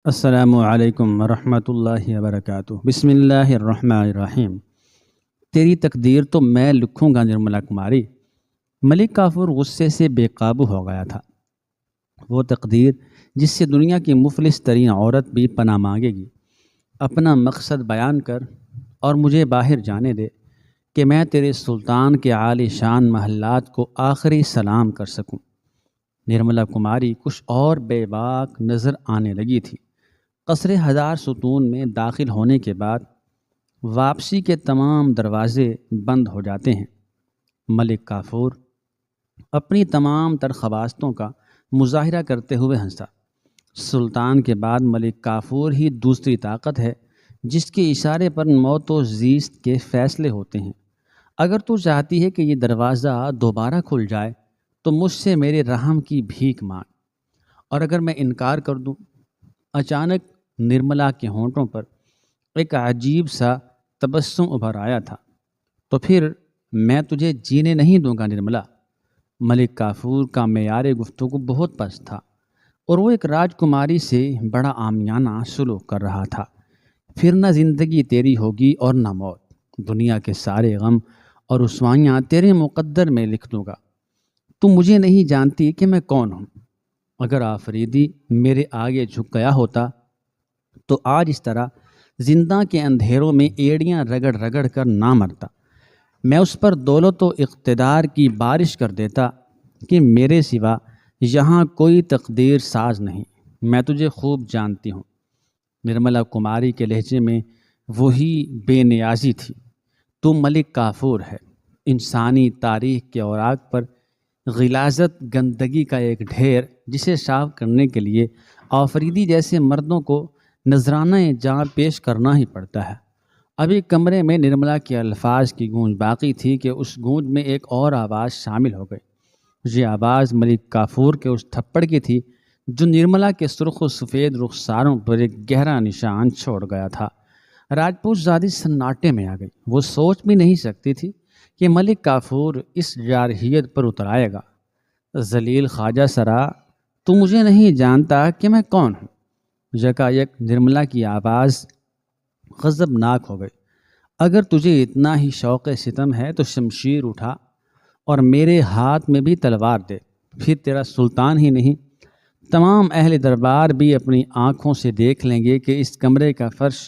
السلام علیکم ورحمۃ اللہ وبرکاتہ۔ بسم اللہ الرحمن الرحیم۔ تیری تقدیر تو میں لکھوں گا نرملا کماری۔ ملک کافور غصے سے بے قابو ہو گیا تھا۔ وہ تقدیر جس سے دنیا کی مفلس ترین عورت بھی پناہ مانگے گی، اپنا مقصد بیان کر اور مجھے باہر جانے دے کہ میں تیرے سلطان کے عالی شان محلات کو آخری سلام کر سکوں۔ نرملا کماری کچھ اور بے باک نظر آنے لگی تھی۔ قصر ہزار ستون میں داخل ہونے کے بعد واپسی کے تمام دروازے بند ہو جاتے ہیں۔ ملک کافور اپنی تمام تر خواستوں کا مظاہرہ کرتے ہوئے ہنسا۔ سلطان کے بعد ملک کافور ہی دوسری طاقت ہے جس کے اشارے پر موت و زیست کے فیصلے ہوتے ہیں۔ اگر تو چاہتی ہے کہ یہ دروازہ دوبارہ کھل جائے تو مجھ سے میرے رحم کی بھیک مانگ، اور اگر میں انکار کر دوں۔ اچانک نرملا کے ہونٹوں پر ایک عجیب سا تبسم ابھر آیا تھا۔ تو پھر میں تجھے جینے نہیں دوں گا نرملا۔ ملک کافور کا معیار گفتگو بہت پست تھا اور وہ ایک راجکماری سے بڑا عامیانہ سلوک کر رہا تھا۔ پھر نہ زندگی تیری ہوگی اور نہ موت۔ دنیا کے سارے غم اور رسوائیاں تیرے مقدر میں لکھ دوں گا۔ تو مجھے نہیں جانتی کہ میں کون ہوں۔ اگر آفریدی میرے آگے جھک گیا ہوتا تو آج اس طرح زندہ کے اندھیروں میں ایڑیاں رگڑ رگڑ کر نہ مرتا۔ میں اس پر دولت و اقتدار کی بارش کر دیتا کہ میرے سوا یہاں کوئی تقدیر ساز نہیں۔ میں تجھے خوب جانتی ہوں۔ نرملا کماری کے لہجے میں وہی بے نیازی تھی۔ تو ملک کافور ہے، انسانی تاریخ کے اوراق پر غلاظت گندگی کا ایک ڈھیر جسے صاف کرنے کے لیے آفریدی جیسے مردوں کو نذرانہ جاں پیش کرنا ہی پڑتا ہے۔ ابھی کمرے میں نرملا کے الفاظ کی گونج باقی تھی کہ اس گونج میں ایک اور آواز شامل ہو گئی۔ یہ آواز ملک کافور کے اس تھپڑ کی تھی جو نرملا کے سرخ و سفید رخساروں پر ایک گہرا نشان چھوڑ گیا تھا۔ راجپوت زادی سناٹے میں آ گئی۔ وہ سوچ بھی نہیں سکتی تھی کہ ملک کافور اس جارحیت پر اتر آئے گا۔ ذلیل خواجہ سرا، تو مجھے نہیں جانتا کہ میں کون ہوں۔ یکایک نرملا کی آواز غضبناک ہو گئی۔ اگر تجھے اتنا ہی شوق ستم ہے تو شمشیر اٹھا اور میرے ہاتھ میں بھی تلوار دے۔ پھر تیرا سلطان ہی نہیں، تمام اہل دربار بھی اپنی آنکھوں سے دیکھ لیں گے کہ اس کمرے کا فرش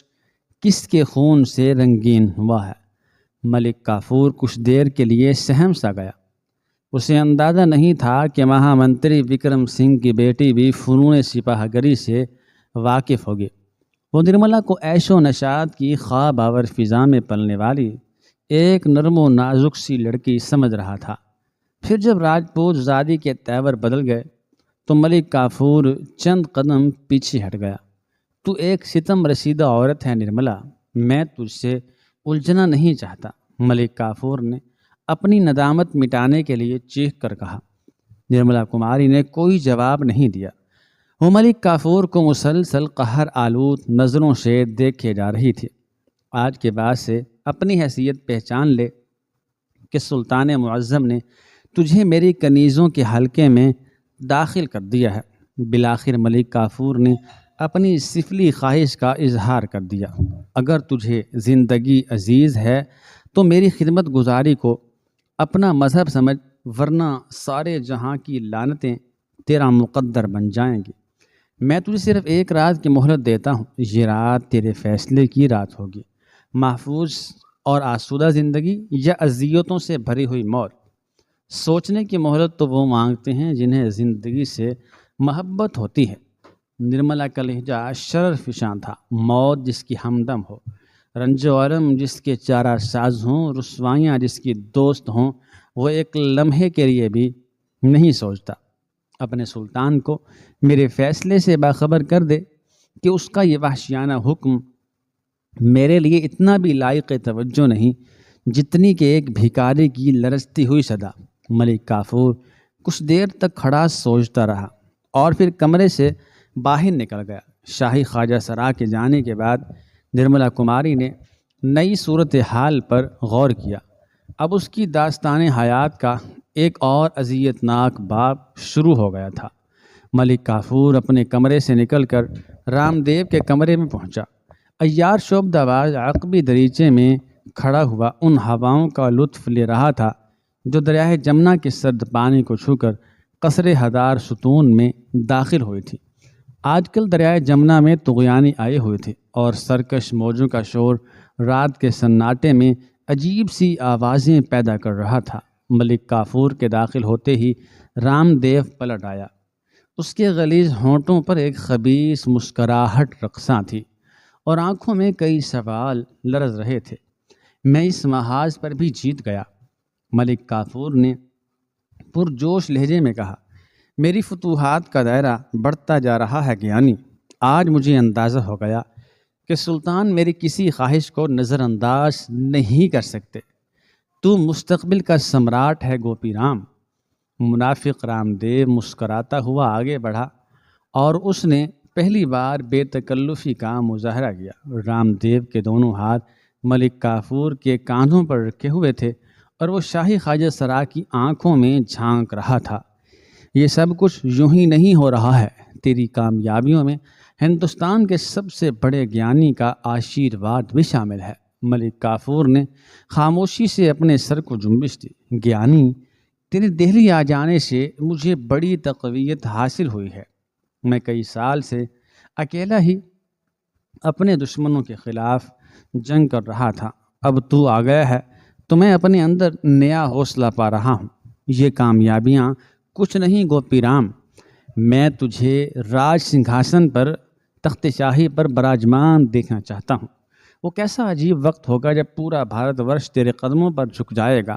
کس کے خون سے رنگین ہوا ہے۔ ملک کافور کچھ دیر کے لیے سہم سا گیا۔ اسے اندازہ نہیں تھا کہ مہا منتری وکرم سنگھ کی بیٹی بھی فنون سپاہ گری سے واقف ہوگی۔ وہ نرملا کو عیش و نشاط کی خواب آور فضا میں پلنے والی ایک نرم و نازک سی لڑکی سمجھ رہا تھا۔ پھر جب راجپوت زادی کے تیور بدل گئے تو ملک کافور چند قدم پیچھے ہٹ گیا۔ تو ایک ستم رسیدہ عورت ہے نرملا، میں تجھ سے الجھنا نہیں چاہتا، ملک کافور نے اپنی ندامت مٹانے کے لیے چیخ کر کہا۔ نرملا کماری نے کوئی جواب نہیں دیا۔ وہ ملک کافور کو مسلسل قہر آلود نظروں سے دیکھے جا رہی تھی۔ آج کے بعد سے اپنی حیثیت پہچان لے کہ سلطان معظم نے تجھے میری کنیزوں کے حلقے میں داخل کر دیا ہے۔ بالآخر ملک کافور نے اپنی سفلی خواہش کا اظہار کر دیا۔ اگر تجھے زندگی عزیز ہے تو میری خدمت گزاری کو اپنا مذہب سمجھ، ورنہ سارے جہاں کی لعنتیں تیرا مقدر بن جائیں گی۔ میں تجھے صرف ایک رات کی مہلت دیتا ہوں۔ یہ رات تیرے فیصلے کی رات ہوگی۔ محفوظ اور آسودہ زندگی یا اذیتوں سے بھری ہوئی موت۔ سوچنے کی مہلت تو وہ مانگتے ہیں جنہیں زندگی سے محبت ہوتی ہے۔ نرملا کا لہجہ شرر فشاں تھا۔ موت جس کی ہمدم ہو، رنج و الم جس کے چارہ ساز ہوں، رسوائیاں جس کی دوست ہوں، وہ ایک لمحے کے لیے بھی نہیں سوچتا۔ اپنے سلطان کو میرے فیصلے سے باخبر کر دے کہ اس کا یہ وحشیانہ حکم میرے لیے اتنا بھی لائق توجہ نہیں جتنی کہ ایک بھکاری کی لرزتی ہوئی صدا۔ ملک کافور کچھ دیر تک کھڑا سوچتا رہا اور پھر کمرے سے باہر نکل گیا۔ شاہی خواجہ سرا کے جانے کے بعد نرملا کماری نے نئی صورتحال پر غور کیا۔ اب اس کی داستان حیات کا ایک اور اذیتناک باب شروع ہو گیا تھا۔ ملک کافور اپنے کمرے سے نکل کر رام دیو کے کمرے میں پہنچا۔ عیار شعبدآباد عقبی دریچے میں کھڑا ہوا ان ہواؤں کا لطف لے رہا تھا جو دریائے جمنا کے سرد پانی کو چھو کر قصر ہدار ستون میں داخل ہوئی تھی۔ آج کل دریائے جمنا میں طغیانی آئے ہوئے تھے اور سرکش موجوں کا شور رات کے سناٹے میں عجیب سی آوازیں پیدا کر رہا تھا۔ ملک کافور کے داخل ہوتے ہی رام دیو پلٹ آیا۔ اس کے غلیظ ہونٹوں پر ایک خبیث مسکراہٹ رقصاں تھی اور آنکھوں میں کئی سوال لرز رہے تھے۔ میں اس محاذ پر بھی جیت گیا، ملک کافور نے پرجوش لہجے میں کہا۔ میری فتوحات کا دائرہ بڑھتا جا رہا ہے گیانی۔ آج مجھے اندازہ ہو گیا کہ سلطان میری کسی خواہش کو نظر انداز نہیں کر سکتے۔ تو مستقبل کا سمراٹ ہے گوپی رام۔ منافق رام دیو مسکراتا ہوا آگے بڑھا اور اس نے پہلی بار بے تکلفی کا مظاہرہ کیا۔ رام دیو کے دونوں ہاتھ ملک کافور کے کاندھوں پر رکھے ہوئے تھے اور وہ شاہی خواجہ سرا کی آنکھوں میں جھانک رہا تھا۔ یہ سب کچھ یوں ہی نہیں ہو رہا ہے، تیری کامیابیوں میں ہندوستان کے سب سے بڑے گیانی کا آشیرواد بھی شامل ہے۔ ملک کافور نے خاموشی سے اپنے سر کو جنبش دی۔ گیانی، تیرے دہلی آ جانے سے مجھے بڑی تقویت حاصل ہوئی ہے۔ میں کئی سال سے اکیلا ہی اپنے دشمنوں کے خلاف جنگ کر رہا تھا، اب تو آ گیا ہے تو میں اپنے اندر نیا حوصلہ پا رہا ہوں۔ یہ کامیابیاں کچھ نہیں گوپی رام، میں تجھے راج سنگھاسن پر، تخت شاہی پر براجمان دیکھنا چاہتا ہوں۔ وہ کیسا عجیب وقت ہوگا جب پورا بھارت ورش تیرے قدموں پر جھک جائے گا۔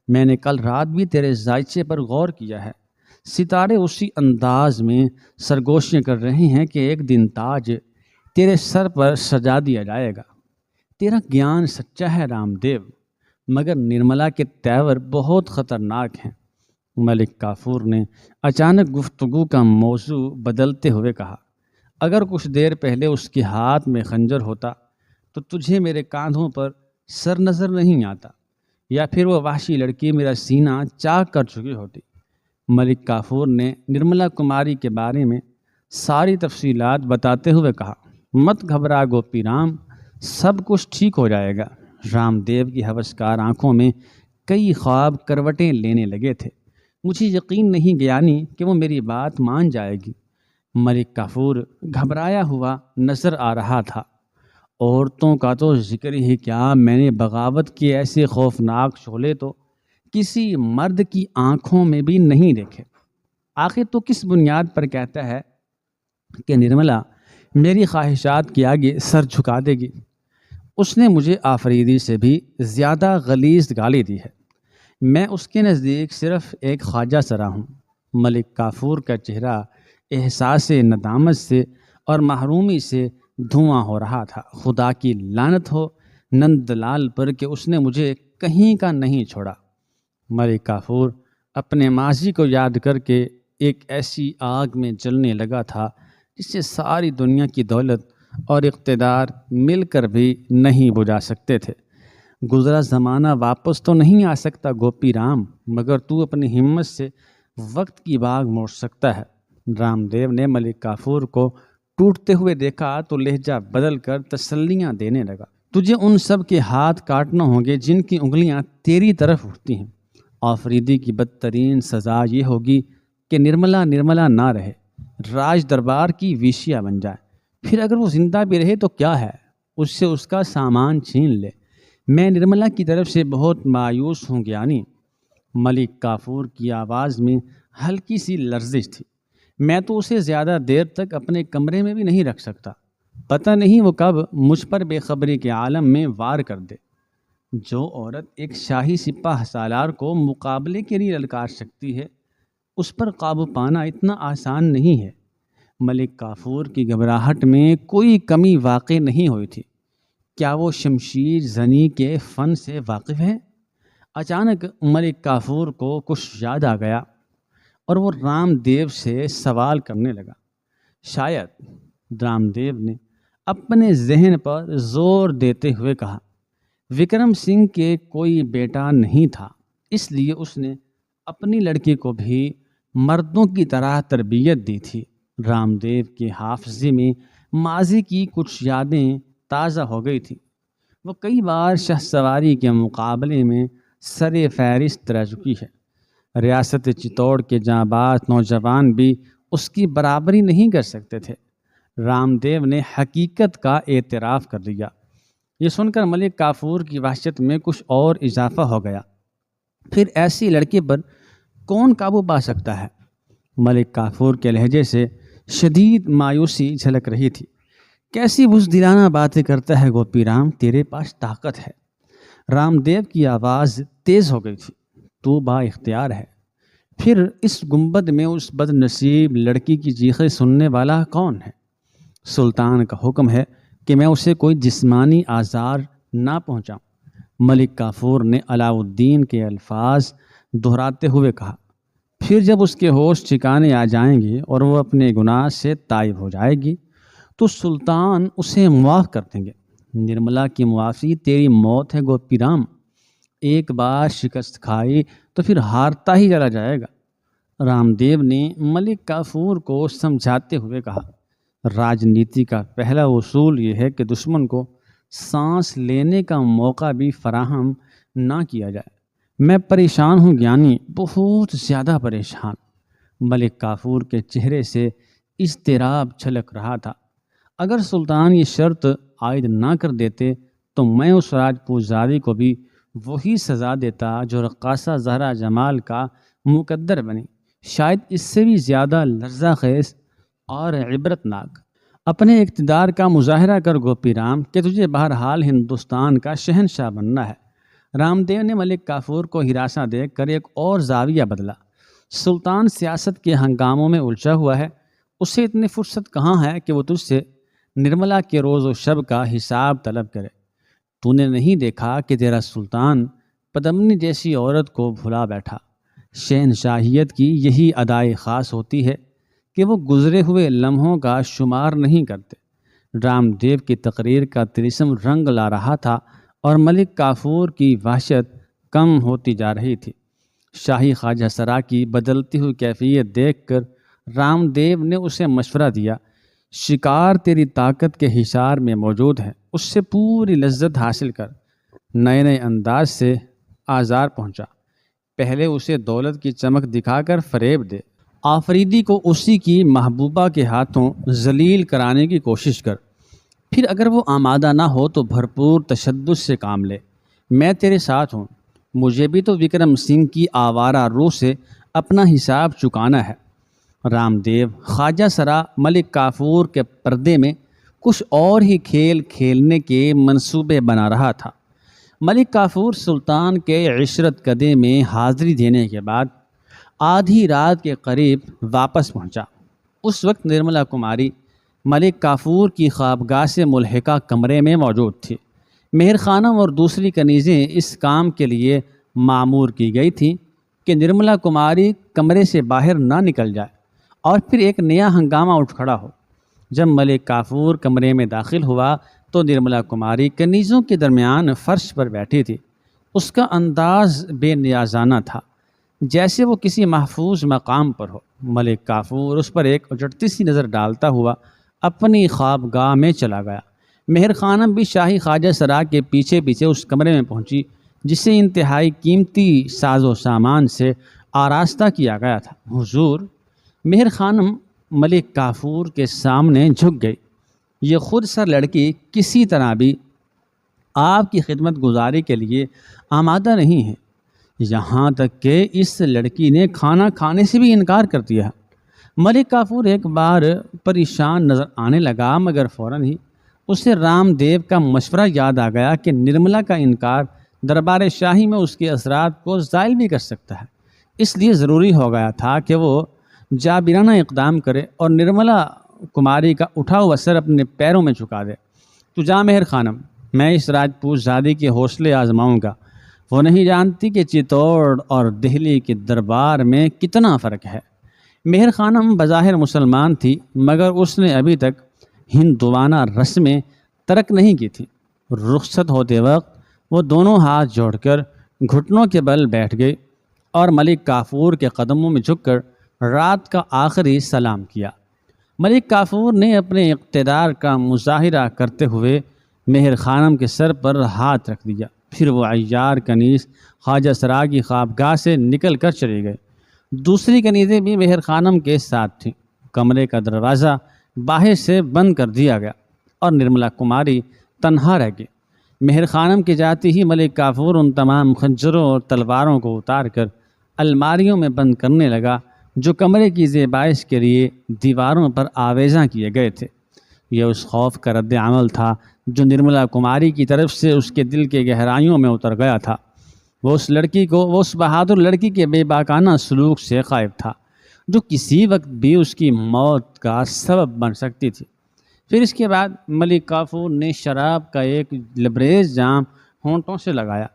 میں نے کل رات بھی تیرے ذائچے پر غور کیا ہے، ستارے اسی انداز میں سرگوشیاں کر رہے ہیں کہ ایک دن تاج تیرے سر پر سجا دیا جائے گا۔ تیرا گیان سچا ہے رام دیو، مگر نرملا کے تیور بہت خطرناک ہیں۔ ملک کافور نے اچانک گفتگو کا موضوع بدلتے ہوئے کہا۔ اگر کچھ دیر پہلے اس کے ہاتھ میں خنجر ہوتا تو تجھے میرے کاندھوں پر سر نظر نہیں آتا، یا پھر وہ وحشی لڑکی میرا سینہ چاک کر چکی ہوتی۔ ملک کافور نے نرملا کماری کے بارے میں ساری تفصیلات بتاتے ہوئے کہا۔ مت گھبرا گوپی رام، سب کچھ ٹھیک ہو جائے گا۔ رام دیو کی ہوسکار آنکھوں میں کئی خواب کروٹیں لینے لگے تھے۔ مجھے یقین نہیں گیانی کہ وہ میری بات مان جائے گی۔ ملک کافور گھبرایا ہوا نظر آ رہا تھا۔ عورتوں کا تو ذکر ہی کیا، میں نے بغاوت کے ایسے خوفناک شعلے تو کسی مرد کی آنکھوں میں بھی نہیں دیکھے۔ آخر تو کس بنیاد پر کہتا ہے کہ نرملا میری خواہشات کے آگے سر جھکا دے گی؟ اس نے مجھے آفریدی سے بھی زیادہ غلیظ گالی دی ہے۔ میں اس کے نزدیک صرف ایک خواجہ سرا ہوں۔ ملک کافور کا چہرہ احساس ندامت سے اور محرومی سے دھواں ہو رہا تھا۔ خدا کی لعنت ہو نند لال پر کہ اس نے مجھے کہیں کا نہیں چھوڑا۔ ملک کافور اپنے ماضی کو یاد کر کے ایک ایسی آگ میں جلنے لگا تھا جس سے ساری دنیا کی دولت اور اقتدار مل کر بھی نہیں بجھا سکتے تھے۔ گزرا زمانہ واپس تو نہیں آ سکتا گوپی رام، مگر تو اپنی ہمت سے وقت کی باغ موڑ سکتا ہے۔ رام دیو نے ملک کافور کو ٹوٹتے ہوئے دیکھا تو لہجہ بدل کر تسلیاں دینے لگا۔ تجھے ان سب کے ہاتھ کاٹنا ہوں گے جن کی انگلیاں تیری طرف اٹھتی ہیں۔ آفریدی کی بدترین سزا یہ ہوگی کہ نرملا نہ رہے، راج دربار کی ویشیا بن جائے۔ پھر اگر وہ زندہ بھی رہے تو کیا ہے، اس سے اس کا سامان چھین لے۔ میں نرملا کی طرف سے بہت مایوس ہوں گیانی۔ ملک کافور کی آواز میں ہلکی سی لرزش تھی۔ میں تو اسے زیادہ دیر تک اپنے کمرے میں بھی نہیں رکھ سکتا، پتہ نہیں وہ کب مجھ پر بے خبری کے عالم میں وار کر دے۔ جو عورت ایک شاہی سپاہ سالار کو مقابلے کے لیے للکار سکتی ہے، اس پر قابو پانا اتنا آسان نہیں ہے۔ ملک کافور کی گھبراہٹ میں کوئی کمی واقع نہیں ہوئی تھی۔ کیا وہ شمشیر زنی کے فن سے واقف ہے؟ اچانک ملک کافور کو کچھ یاد آ گیا اور وہ رام دیو سے سوال کرنے لگا۔ شاید، رام دیو نے اپنے ذہن پر زور دیتے ہوئے کہا، وکرم سنگھ کے کوئی بیٹا نہیں تھا، اس لیے اس نے اپنی لڑکی کو بھی مردوں کی طرح تربیت دی تھی۔ رام دیو کے حافظے میں ماضی کی کچھ یادیں تازہ ہو گئی تھیں۔ وہ کئی بار شہ سواری کے مقابلے میں سر فہرست رہ چکی ہے۔ ریاست چتوڑ کے جانباز نوجوان بھی اس کی برابری نہیں کر سکتے تھے۔ رام دیو نے حقیقت کا اعتراف کر لیا۔ یہ سن کر ملک کافور کی وحشت میں کچھ اور اضافہ ہو گیا۔ پھر ایسی لڑکی پر کون قابو پا سکتا ہے؟ ملک کافور کے لہجے سے شدید مایوسی جھلک رہی تھی۔ کیسی بزدلانہ باتیں کرتا ہے گوپی رام، تیرے پاس طاقت ہے۔ رام دیو کی آواز تیز ہو گئی تھی۔ تو با اختیار ہے، پھر اس گنبد میں اس بد نصیب لڑکی کی چیخیں سننے والا کون ہے؟ سلطان کا حکم ہے کہ میں اسے کوئی جسمانی آزار نہ پہنچاؤں۔ ملک کافور نے علاؤ الدین کے الفاظ دہراتے ہوئے کہا۔ پھر جب اس کے ہوش ٹھکانے آ جائیں گے اور وہ اپنے گناہ سے تائب ہو جائے گی تو سلطان اسے معاف کر دیں گے۔ نرملا کی معافی تیری موت ہے گوپی رام۔ ایک بار شکست کھائی تو پھر ہارتا ہی چلا جائے گا۔ رام دیو نے ملک کافور کو سمجھاتے ہوئے کہا، راجنیتی کا پہلا اصول یہ ہے کہ دشمن کو سانس لینے کا موقع بھی فراہم نہ کیا جائے۔ میں پریشان ہوں گیانی، بہت زیادہ پریشان۔ ملک کافور کے چہرے سے اضطراب چھلک رہا تھا۔ اگر سلطان یہ شرط عائد نہ کر دیتے تو میں اس راجپوت زادی کو بھی وہی سزا دیتا جو رقاصہ زہرا جمال کا مقدر بنی، شاید اس سے بھی زیادہ لرزہ خیز اور عبرت ناک۔ اپنے اقتدار کا مظاہرہ کر گوپی رام کہ تجھے بہرحال ہندوستان کا شہنشاہ بننا ہے۔ رام دیو نے ملک کافور کو ہراساں دیکھ کر ایک اور زاویہ بدلا۔ سلطان سیاست کے ہنگاموں میں الجھا ہوا ہے، اسے اتنی فرصت کہاں ہے کہ وہ تجھ سے نرملا کے روز و شب کا حساب طلب کرے۔ تو نے نہیں دیکھا کہ تیرا سلطان پدمنی جیسی عورت کو بھلا بیٹھا؟ شہنشاہیت کی یہی ادائے خاص ہوتی ہے کہ وہ گزرے ہوئے لمحوں کا شمار نہیں کرتے۔ رام دیو کی تقریر کا طلسم رنگ لا رہا تھا اور ملک کافور کی وحشت کم ہوتی جا رہی تھی۔ شاہی خواجہ سرا کی بدلتی ہوئی کیفیت دیکھ کر رام دیو نے اسے مشورہ دیا، شکار تیری طاقت کے حصار میں موجود ہے، اس سے پوری لذت حاصل کر، نئے نئے انداز سے آزار پہنچا۔ پہلے اسے دولت کی چمک دکھا کر فریب دے، آفریدی کو اسی کی محبوبہ کے ہاتھوں ذلیل کرانے کی کوشش کر، پھر اگر وہ آمادہ نہ ہو تو بھرپور تشدد سے کام لے۔ میں تیرے ساتھ ہوں، مجھے بھی تو وکرم سنگھ کی آوارہ روح سے اپنا حساب چکانا ہے۔ رام دیو خواجہ سرا ملک کافور کے پردے میں کچھ اور ہی کھیل کھیلنے کے منصوبے بنا رہا تھا۔ ملک کافور سلطان کے عشرت کدے میں حاضری دینے کے بعد آدھی رات کے قریب واپس پہنچا۔ اس وقت نرملا کماری ملک کافور کی خوابگاہ سے ملحقہ کمرے میں موجود تھی۔ مہر خانم اور دوسری کنیزیں اس کام کے لیے معمور کی گئی تھیں کہ نرملا کماری کمرے سے باہر نہ نکل جائے اور پھر ایک نیا ہنگامہ اٹھ کھڑا ہو۔ جب ملک کافور کمرے میں داخل ہوا تو نرملا کماری کنیزوں کے درمیان فرش پر بیٹھی تھی۔ اس کا انداز بے نیازانہ تھا، جیسے وہ کسی محفوظ مقام پر ہو۔ ملک کافور اس پر ایک اچٹتی سی نظر ڈالتا ہوا اپنی خوابگاہ میں چلا گیا۔ مہر خانم بھی شاہی خواجہ سرا کے پیچھے پیچھے اس کمرے میں پہنچی جسے انتہائی قیمتی ساز و سامان سے آراستہ کیا گیا تھا۔ حضور، مہر خانم ملک کافور کے سامنے جھک گئی۔ یہ خود سر لڑکی کسی طرح بھی آپ کی خدمت گزاری کے لیے آمادہ نہیں ہے، یہاں تک کہ اس لڑکی نے کھانا کھانے سے بھی انکار کر دیا۔ ملک کافور ایک بار پریشان نظر آنے لگا، مگر فوراً ہی اسے رام دیو کا مشورہ یاد آ گیا کہ نرملا کا انکار دربار شاہی میں اس کے اثرات کو زائل بھی کر سکتا ہے۔ اس لیے ضروری ہو گیا تھا کہ وہ جابرانہ اقدام کرے اور نرملا کماری کا اٹھا ہوا سر اپنے پیروں میں جھکا دے۔ تو جا مہر خانم، میں اس راجپوت زادی کے حوصلے آزماؤں گا۔ وہ نہیں جانتی کہ چتوڑ اور دہلی کے دربار میں کتنا فرق ہے۔ مہر خانم بظاہر مسلمان تھی، مگر اس نے ابھی تک ہندوانہ رسمیں ترک نہیں کی تھی۔ رخصت ہوتے وقت وہ دونوں ہاتھ جوڑ کر گھٹنوں کے بل بیٹھ گئی اور ملک کافور کے قدموں میں جھک کر رات کا آخری سلام کیا۔ ملک کافور نے اپنے اقتدار کا مظاہرہ کرتے ہوئے مہر خانم کے سر پر ہاتھ رکھ دیا۔ پھر وہ عیار کنیز خواجہ سرا کی خوابگاہ سے نکل کر چلے گئے۔ دوسری کنیزیں بھی مہر خانم کے ساتھ تھیں۔ کمرے کا دروازہ باہر سے بند کر دیا گیا اور نرملا کماری تنہا رہ گئی۔ مہر خانم کے جاتے ہی ملک کافور ان تمام خنجروں اور تلواروں کو اتار کر الماریوں میں بند کرنے لگا جو کمرے کی زیبائش کے لیے دیواروں پر آویزاں کیے گئے تھے۔ یہ اس خوف کا رد عمل تھا جو نرملا کماری کی طرف سے اس کے دل کے گہرائیوں میں اتر گیا تھا۔ وہ اس بہادر لڑکی کے بے باکانہ سلوک سے خائف تھا جو کسی وقت بھی اس کی موت کا سبب بن سکتی تھی۔ پھر اس کے بعد ملک کافور نے شراب کا ایک لبریز جام ہونٹوں سے لگایا۔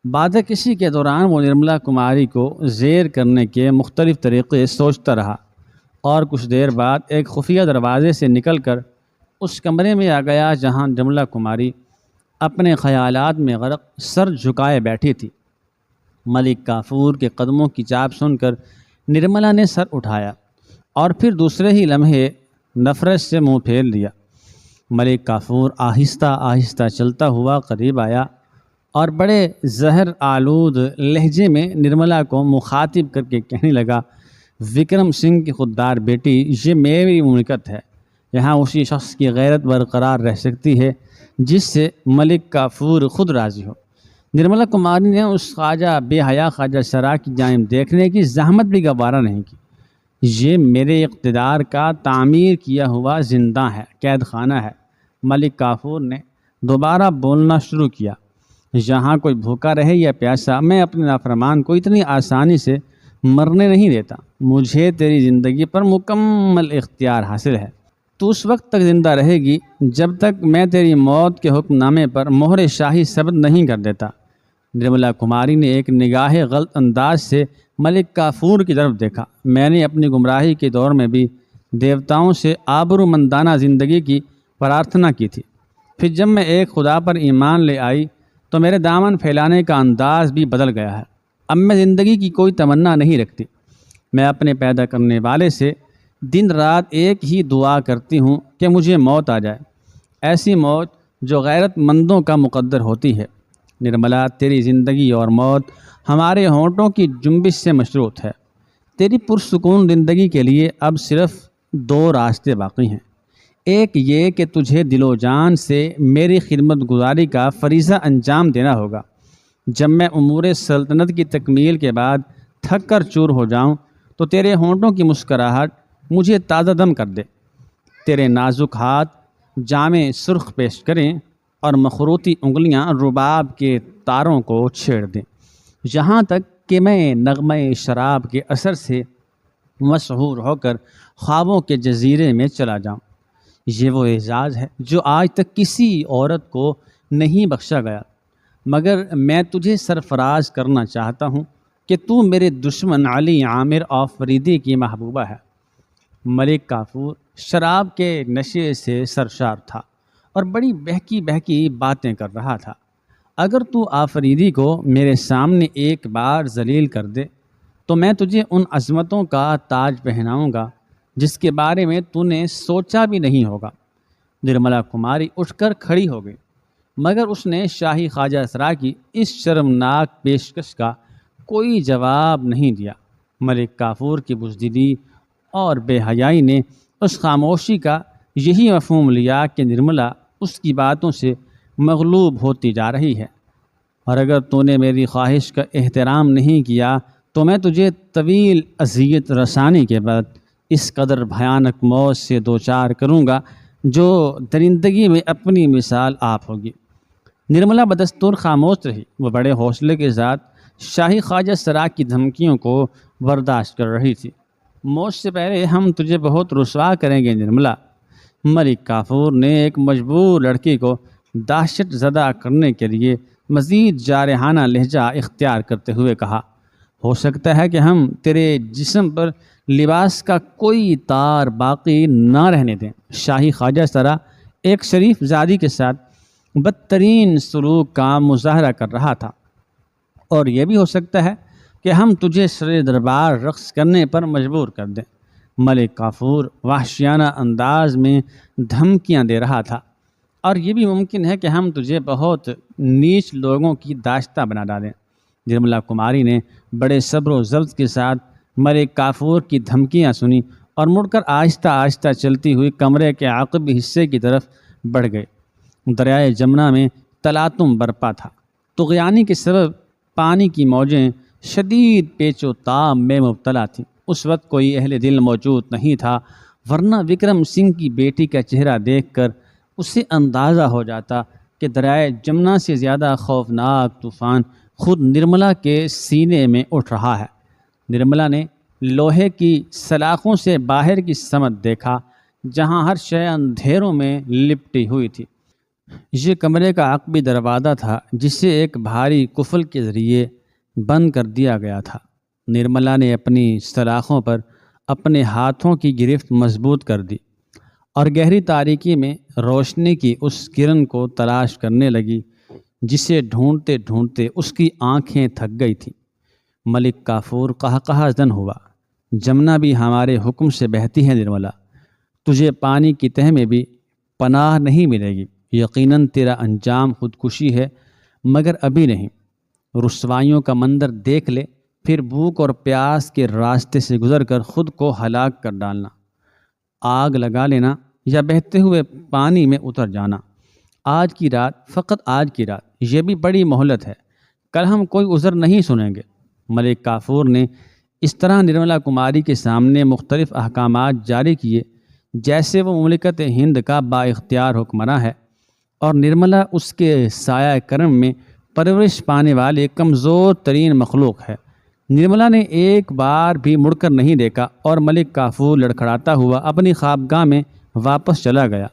بعد کسی کے دوران وہ نرملا کماری کو زیر کرنے کے مختلف طریقے سوچتا رہا اور کچھ دیر بعد ایک خفیہ دروازے سے نکل کر اس کمرے میں آ گیا جہاں نرملا کماری اپنے خیالات میں غرق سر جھکائے بیٹھی تھی۔ ملک کافور کے قدموں کی چاپ سن کر نرملا نے سر اٹھایا اور پھر دوسرے ہی لمحے نفرت سے منہ پھیر لیا۔ ملک کافور آہستہ آہستہ چلتا ہوا قریب آیا اور بڑے زہر آلود لہجے میں نرملا کو مخاطب کر کے کہنے لگا، وکرم سنگھ کی خوددار بیٹی، یہ میری مملکت ہے، یہاں اسی شخص کی غیرت برقرار رہ سکتی ہے جس سے ملک کافور خود راضی ہو۔ نرملا کماری نے اس بے حیا خواجہ سرا کی جانب دیکھنے کی زحمت بھی گوارا نہیں کی۔ یہ میرے اقتدار کا تعمیر کیا ہوا زندہ ہے، قید خانہ ہے۔ ملک کافور نے دوبارہ بولنا شروع کیا، یہاں کوئی بھوکا رہے یا پیاسا، میں اپنے نافرمان کو اتنی آسانی سے مرنے نہیں دیتا۔ مجھے تیری زندگی پر مکمل اختیار حاصل ہے۔ تو اس وقت تک زندہ رہے گی جب تک میں تیری موت کے حکم نامے پر مہر شاہی ثبت نہیں کر دیتا۔ نرملا کماری نے ایک نگاہ غلط انداز سے ملک کافور کی طرف دیکھا۔ میں نے اپنی گمراہی کے دور میں بھی دیوتاؤں سے آبرومندانہ زندگی کی پرارتھنا کی تھی۔ پھر جب میں ایک خدا پر ایمان لے آئی تو میرے دامن پھیلانے کا انداز بھی بدل گیا ہے۔ اب میں زندگی کی کوئی تمنا نہیں رکھتی۔ میں اپنے پیدا کرنے والے سے دن رات ایک ہی دعا کرتی ہوں کہ مجھے موت آ جائے، ایسی موت جو غیرت مندوں کا مقدر ہوتی ہے۔ نرملا، تیری زندگی اور موت ہمارے ہونٹوں کی جنبش سے مشروط ہے۔ تیری پرسکون زندگی کے لیے اب صرف دو راستے باقی ہیں۔ ایک یہ کہ تجھے دل و جان سے میری خدمت گزاری کا فریضہ انجام دینا ہوگا۔ جب میں امور سلطنت کی تکمیل کے بعد تھک کر چور ہو جاؤں تو تیرے ہونٹوں کی مسکراہٹ مجھے تازہ دم کر دے، تیرے نازک ہاتھ جامے سرخ پیش کریں اور مخروطی انگلیاں رباب کے تاروں کو چھیڑ دیں، یہاں تک کہ میں نغمے شراب کے اثر سے مسحور ہو کر خوابوں کے جزیرے میں چلا جاؤں۔ یہ وہ اعزاز ہے جو آج تک کسی عورت کو نہیں بخشا گیا، مگر میں تجھے سرفراز کرنا چاہتا ہوں کہ تو میرے دشمن علی عامر آفریدی کی محبوبہ ہے۔ ملک کافور شراب کے نشے سے سرشار تھا اور بڑی بہکی باتیں کر رہا تھا۔ اگر تو آفریدی کو میرے سامنے ایک بار ذلیل کر دے تو میں تجھے ان عظمتوں کا تاج پہناؤں گا جس کے بارے میں تو نے سوچا بھی نہیں ہوگا۔ نرملا کماری اٹھ کر کھڑی ہو گئی، مگر اس نے شاہی خواجہ سرا کی اس شرمناک پیشکش کا کوئی جواب نہیں دیا۔ ملک کافور کی بزدلی اور بے حیائی نے اس خاموشی کا یہی مفہوم لیا کہ نرملا اس کی باتوں سے مغلوب ہوتی جا رہی ہے، اور اگر تو نے میری خواہش کا احترام نہیں کیا تو میں تجھے طویل اذیت رسانی کے بعد اس قدر بھیانک موت سے دوچار کروں گا جو درندگی میں اپنی مثال آپ ہوگی۔ نرملا بدستور خاموش رہی۔ وہ بڑے حوصلے کے ساتھ شاہی خواجہ سرا کی دھمکیوں کو برداشت کر رہی تھی۔ موت سے پہلے ہم تجھے بہت رسوا کریں گے نرملا، ملک کافور نے ایک مجبور لڑکی کو دہشت زدہ کرنے کے لیے مزید جارحانہ لہجہ اختیار کرتے ہوئے کہا۔ ہو سکتا ہے کہ ہم تیرے جسم پر لباس کا کوئی تار باقی نہ رہنے دیں۔ شاہی خواجہ سرا ایک شریف زادی کے ساتھ بدترین سلوک کا مظاہرہ کر رہا تھا، اور یہ بھی ہو سکتا ہے کہ ہم تجھے سر دربار رقص کرنے پر مجبور کر دیں۔ ملک کافور وحشیانہ انداز میں دھمکیاں دے رہا تھا، اور یہ بھی ممکن ہے کہ ہم تجھے بہت نیچ لوگوں کی داشتہ بنا ڈالیں۔ نرملا کماری نے بڑے صبر و ضبط کے ساتھ ملک کافور کی دھمکیاں سنی اور مڑ کر آہستہ آہستہ چلتی ہوئی کمرے کے عقبی حصے کی طرف بڑھ گئے۔ دریائے جمنا میں تلاطم برپا تھا۔ طغیانی کے سبب پانی کی موجیں شدید پیچ و تاب میں مبتلا تھیں۔ اس وقت کوئی اہل دل موجود نہیں تھا، ورنہ وکرم سنگھ کی بیٹی کا چہرہ دیکھ کر اسے اندازہ ہو جاتا کہ دریائے جمنا سے زیادہ خوفناک طوفان خود نرملا کے سینے میں اٹھ رہا ہے۔ نرملا نے لوہے کی سلاخوں سے باہر کی سمت دیکھا، جہاں ہر شے اندھیروں میں لپٹی ہوئی تھی۔ یہ کمرے کا عقبی دروازہ تھا، جسے ایک بھاری قفل کے ذریعے بند کر دیا گیا تھا۔ نرملا نے اپنی سلاخوں پر اپنے ہاتھوں کی گرفت مضبوط کر دی اور گہری تاریکی میں روشنی کی اس کرن کو تلاش کرنے لگی، جسے ڈھونڈتے ڈھونڈتے اس کی آنکھیں تھک گئی تھیں۔ ملک کافور قہقہہ زن ہوا۔ جمنا بھی ہمارے حکم سے بہتی ہے نرملا، تجھے پانی کی تہہ میں بھی پناہ نہیں ملے گی۔ یقیناً تیرا انجام خودکشی ہے، مگر ابھی نہیں۔ رسوائیوں کا منظر دیکھ لے، پھر بھوک اور پیاس کے راستے سے گزر کر خود کو ہلاک کر ڈالنا، آگ لگا لینا یا بہتے ہوئے پانی میں اتر جانا۔ آج کی رات، فقط آج کی رات، یہ بھی بڑی مہلت ہے، کل ہم کوئی عذر نہیں سنیں گے۔ ملک کافور نے اس طرح نرملا کماری کے سامنے مختلف احکامات جاری کیے جیسے وہ مملکت ہند کا با اختیار حکمراں ہے، اور نرملا اس کے سایہ کرم میں پرورش پانے والے کمزور ترین مخلوق ہے۔ نرملا نے ایک بار بھی مڑ کر نہیں دیکھا اور ملک کافور لڑکھڑاتا ہوا اپنی خوابگاہ میں واپس چلا گیا۔